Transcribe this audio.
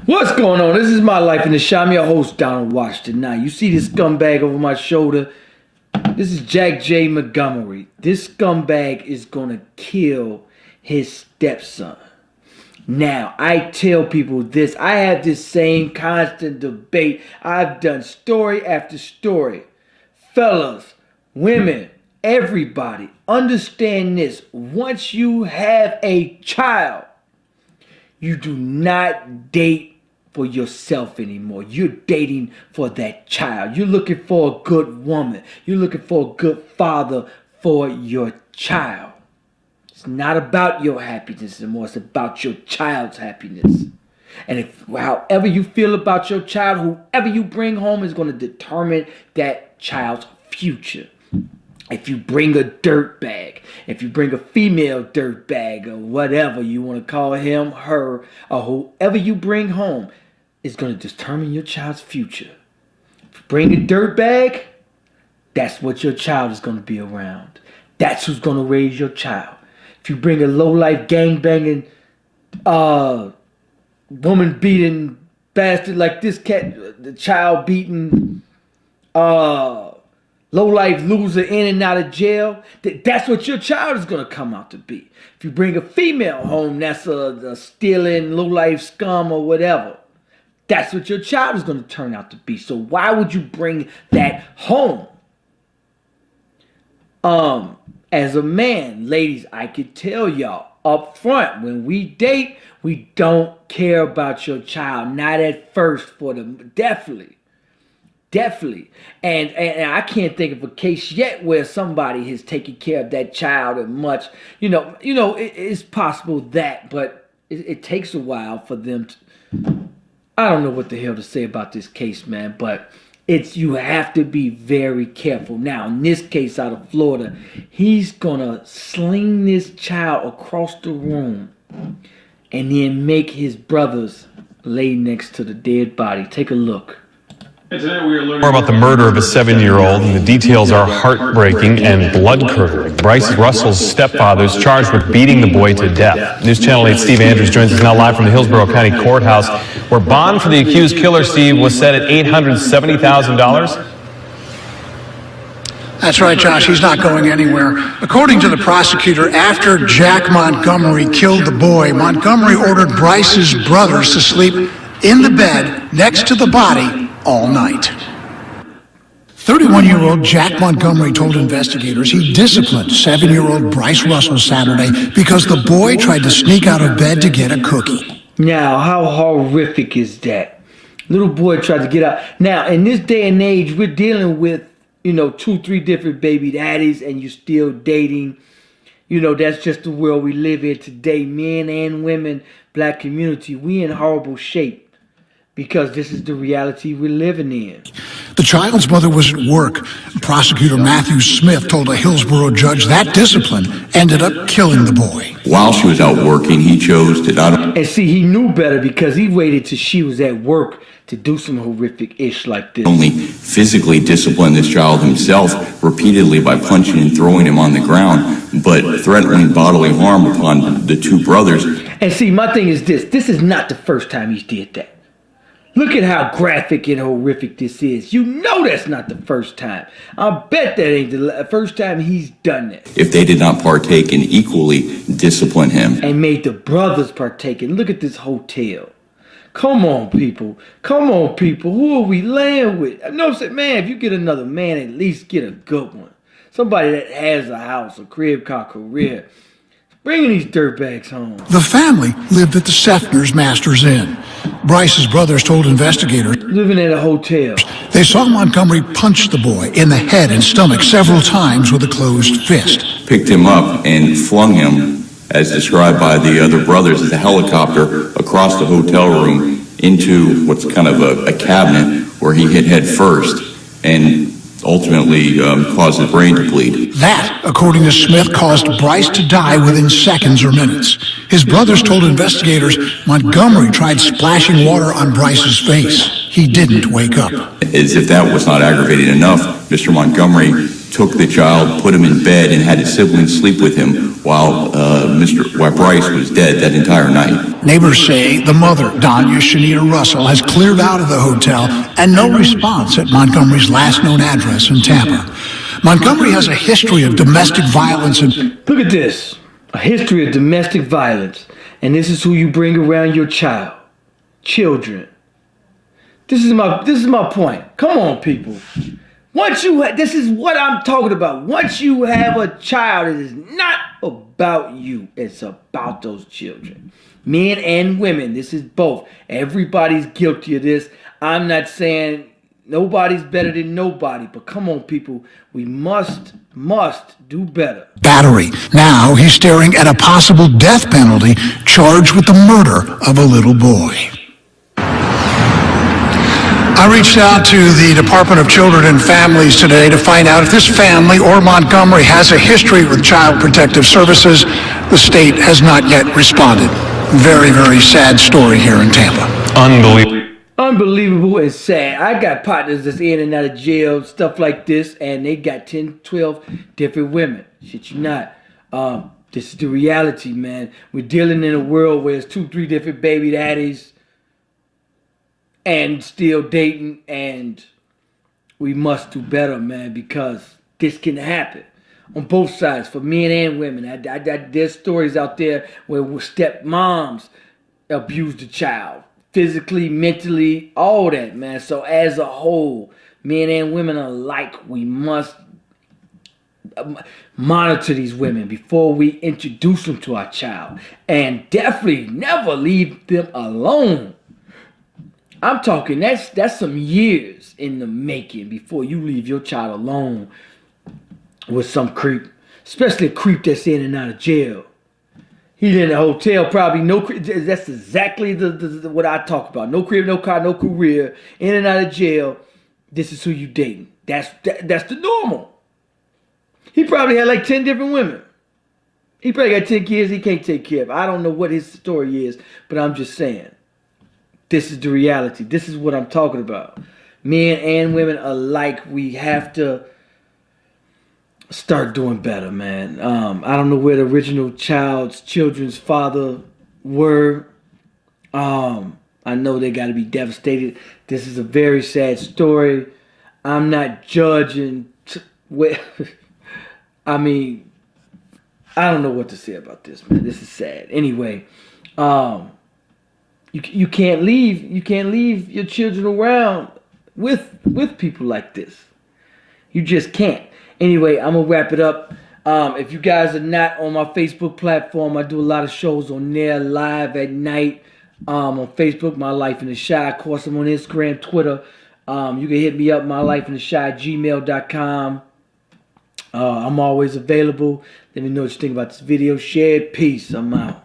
What's going on? This is My Life in the Shop. I'm your host, Donald Washington. Now, you see this scumbag over my shoulder? This is Jack J. Montgomery. This scumbag is going to kill his stepson. Now, I tell people this. I have this same constant debate. I've done story after story. Fellas, women, everybody, understand this. Once you have a child, you do not date for yourself anymore. You're dating for that child. You're looking for a good woman. You're looking for a good father for your child. It's not about your happiness anymore. It's about your child's happiness. And if however you feel about your child, whoever you bring home is going to determine that child's future. If you bring a dirtbag, if you bring a female dirtbag or whatever you want to call him, her, or whoever you bring home is going to determine your child's future. If you bring a dirtbag, that's what your child is going to be around. That's who's going to raise your child. If you bring a low-life, gang-banging, woman-beating bastard like this cat, the child-beating, low-life loser in and out of jail, that's what your child is going to come out to be. If you bring a female home that's a stealing, low-life scum or whatever, that's what your child is going to turn out to be. So why would you bring that home? As a man, ladies, I could tell y'all up front, when we date, we don't care about your child. Not at first for them. Definitely. And I can't think of a case yet where somebody has taken care of that child as much. It's possible that, but it takes a while for them to. I don't know what the hell to say about this case, man, but you have to be very careful. Now, in this case out of Florida, he's gonna sling this child across the room and then make his brothers lay next to the dead body. Take a look. More about the murder of a 7-year-old, and the details are heartbreaking and blood-curdling. Bryce Russell's stepfather is charged with beating the boy to death. News Channel 8's Steve Andrews joins us now live from the Hillsborough County Courthouse, where bond for the accused killer, Steve, was set at $870,000. That's right, Josh. He's not going anywhere. According to the prosecutor, after Jack Montgomery killed the boy, Montgomery ordered Bryce's brothers to sleep in the bed next to the body all night. 31-year-old Jack Montgomery told investigators he disciplined 7-year-old Bryce Russell Saturday because the boy tried to sneak out of bed to get a cookie. Now, how horrific is that? Little boy tried to get out. Now, in this day and age, we're dealing with, 2-3 different baby daddies, and you're still dating. That's just the world we live in today. Men and women, black community, we in horrible shape. Because this is the reality we're living in. The child's mother was at work. Prosecutor Matthew Smith told a Hillsborough judge that discipline ended up killing the boy. While she was out working, he chose to not... And see, he knew better because he waited till she was at work to do some horrific ish like this. Only physically discipline this child himself repeatedly by punching and throwing him on the ground, but threatening bodily harm upon the two brothers. And see, my thing is this. This is not the first time he did that. Look at how graphic and horrific this is. That's not the first time. I bet that ain't the first time he's done it. If they did not partake and equally discipline him. And made the brothers partake. And look at this hotel. Come on, people. Who are we laying with? I know, man, if you get another man, at least get a good one. Somebody that has a house, a crib, car, career. Bringing these dirtbags home. The family lived at the Seffner's Masters Inn. Bryce's brothers told investigators living at a hotel. They saw Montgomery punch the boy in the head and stomach several times with a closed fist. Picked him up and flung him, as described by the other brothers, as a helicopter across the hotel room into what's kind of a cabinet where he hit head first and ultimately caused his brain to bleed. That, according to Smith, caused Bryce to die within seconds or minutes. His brothers told investigators Montgomery tried splashing water on Bryce's face. He didn't wake up. As if that was not aggravating enough, Mr. Montgomery took the child, put him in bed, and had his siblings sleep with him while Bryce was dead that entire night. Neighbors say the mother, Danya Shanita Russell, has cleared out of the hotel and no response at Montgomery's last known address in Tampa. Montgomery has a history of domestic violence and... Look at this. A history of domestic violence. And this is who you bring around your child. Children. This is my point. Come on, people. This is what I'm talking about. Once you have a child, it is not about you. It's about those children. Men and women. This is both. Everybody's guilty of this. I'm not saying nobody's better than nobody, but come on, people. We must do better. Battery. Now he's staring at a possible death penalty, charged with the murder of a little boy. I reached out to the Department of Children and Families today to find out if this family or Montgomery has a history with Child Protective Services. The state has not yet responded. Very, very sad story here in Tampa. Unbelievable and sad. I got partners that's in and out of jail, stuff like this, and they got 10, 12 different women. Shit, you not. This is the reality, man. We're dealing in a world where it's 2, 3 different baby daddies and still dating, and we must do better, man, because this can happen on both sides, for men and women. There's stories out there where stepmoms abuse the child, physically, mentally, all that, man. So as a whole, men and women alike, we must monitor these women before we introduce them to our child, and definitely never leave them alone. I'm talking, that's some years in the making before you leave your child alone with some creep, especially a creep that's in and out of jail. He's in a hotel, probably no creep. That's exactly the what I talk about. No crib, no car, no career, in and out of jail. This is who you dating. That's the normal. He probably had like 10 different women. He probably got 10 kids he can't take care of. I don't know what his story is, but I'm just saying. This is the reality. This is what I'm talking about. Men and women alike, we have to start doing better, man. I don't know where the original children's father were. I know they got to be devastated. This is a very sad story. I'm not judging. I mean, I don't know what to say about this, man. This is sad. Anyway, you can't leave your children around with people like this. You just can't. Anyway, I'm gonna wrap it up. If you guys are not on my Facebook platform, I do a lot of shows on there live at night. On Facebook, My Life in the Shy. Of course, I'm on Instagram, Twitter. You can hit me up, mylifeintheshy@gmail.com. I'm always available. Let me know what you think about this video. Share it. Peace. I'm out.